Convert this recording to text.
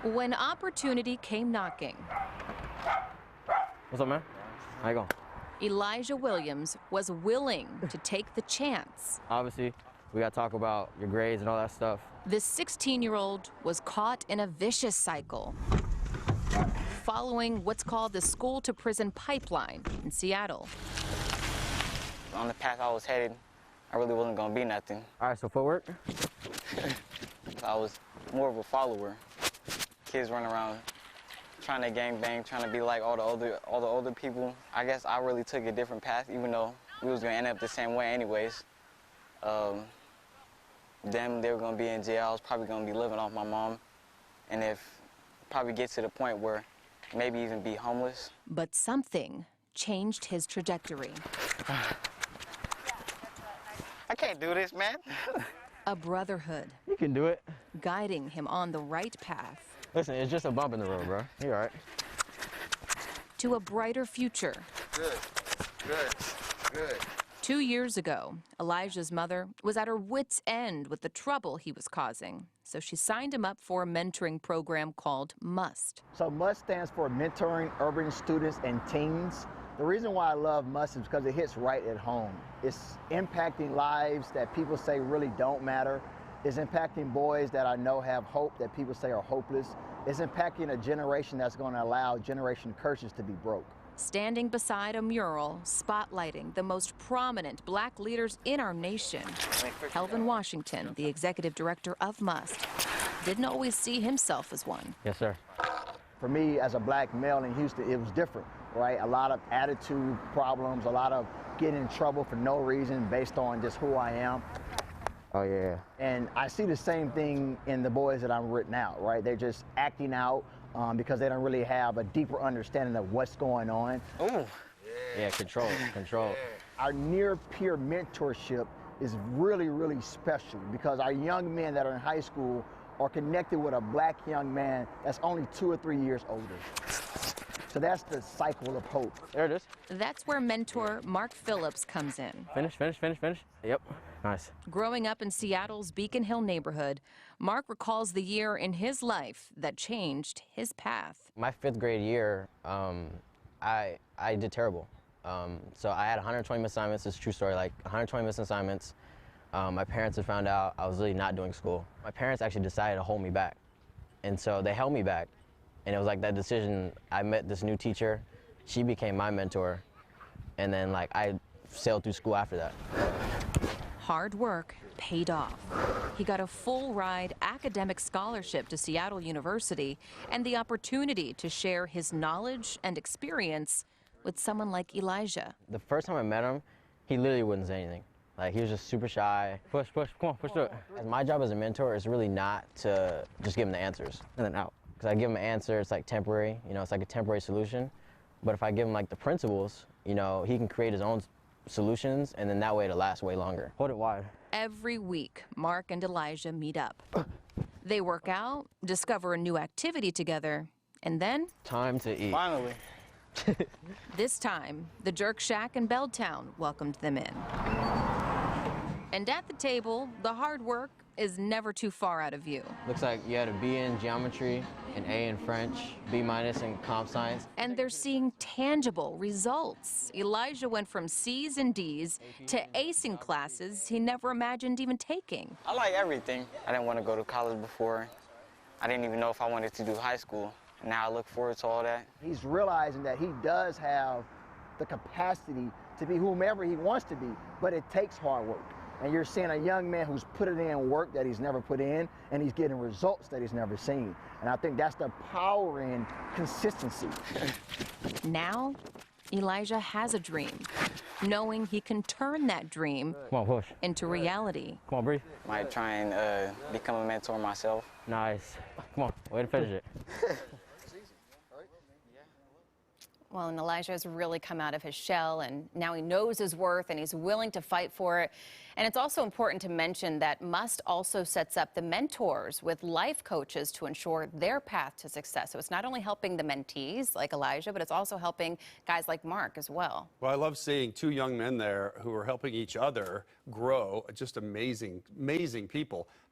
When opportunity came knocking, What's up, man? How you going? Elijah Williams was willing to take the chance. Obviously, we got to talk about your grades and all that stuff. This 16-year-old was caught in a vicious cycle, following what's called the school-to-prison pipeline in Seattle. On the path I was headed, I really wasn't going to be nothing. All right, so footwork? I was more of a follower. Kids running around trying to gang bang, trying to be like all the older people. I guess I really took a different path, even though we was going to end up the same way anyways. Them, they were going to be in jail. I was probably going to be living off my mom. And if probably get to the point where maybe even be homeless. But something changed his trajectory. I can't do this, man. A brotherhood. You can do it. Guiding him on the right path. Listen, it's just a bump in the road, bro. You're all right. To a brighter future. Good, good, good. 2 years ago, Elijah's mother was at her wit's end with the trouble he was causing. So she signed him up for a mentoring program called M.U.S.T. So M.U.S.T stands for Mentoring Urban Students and Teens. The reason why I love M.U.S.T is because it hits right at home. It's impacting lives that people say really don't matter. It's impacting boys that I know have hope that people say are hopeless. It's impacting a generation that's going to allow generation curses to be broke. Standing beside a mural spotlighting the most prominent black leaders in our nation, Kelvin Washington, the executive director of M.U.S.T, didn't always see himself as one. Yes, sir. For me, as a black male in Houston, it was different, right? A lot of attitude problems, a lot of getting in trouble for no reason based on just who I am. Oh, yeah. And I see the same thing in the boys that I'm with now, right? They're just acting out because they don't really have a deeper understanding of what's going on. Ooh. Yeah, control. Our near-peer mentorship is really, really special because our young men that are in high school are connected with a black young man that's only 2 or 3 years older. So that's the cycle of hope. There it is. That's where mentor Mark Phillips comes in. Finish. Yep, nice. Growing up in Seattle's Beacon Hill neighborhood, Mark recalls the year in his life that changed his path. My 5th grade year, I did terrible. So I had 120 missed assignments. It's a true story, like 120 missed assignments. My parents had found out I was really not doing school. My parents actually decided to hold me back. And so they held me back. And it was like that decision. I met this new teacher. She became my mentor. And then like I sailed through school after that. Hard work paid off. He got a full-ride academic scholarship to Seattle University and the opportunity to share his knowledge and experience with someone like Elijah. The first time I met him, he literally wouldn't say anything. Like, he was just super shy. Push, come on, push through it. My job as a mentor is really not to just give him the answers and then out. Because I give him an answer, it's like temporary, you know, it's like a temporary solution. But if I give him like the principles, you know, he can create his own solutions, and then that way it'll last way longer. Hold it wide. Every week, Mark and Elijah meet up. They work out, discover a new activity together, and then... Time to eat. Finally. This time, the Jerk Shack in Belltown welcomed them in. And at the table, the hard work is never too far out of view. Looks like you had a B in geometry, an A in French, B- in comp science. And they're seeing tangible results. Elijah went from C's and D's to acing classes he never imagined even taking. I like everything. I didn't want to go to college before. I didn't even know if I wanted to do high school. Now I look forward to all that. He's realizing that he does have the capacity to be whomever he wants to be, but it takes hard work. And you're seeing a young man who's putting in work that he's never put in, and he's getting results that he's never seen. And I think that's the power in consistency. Now, Elijah has a dream, knowing he can turn that dream Come on, push. into reality. Come on, breathe. Might try and become a mentor myself. Nice. Come on, way to finish it. Well, and Elijah has really come out of his shell, and now he knows his worth, and he's willing to fight for it. And it's also important to mention that M.U.S.T also sets up the mentors with life coaches to ensure their path to success. So it's not only helping the mentees like Elijah, but it's also helping guys like Mark as well. Well, I love seeing 2 young men there who are helping each other grow. Just amazing, amazing people.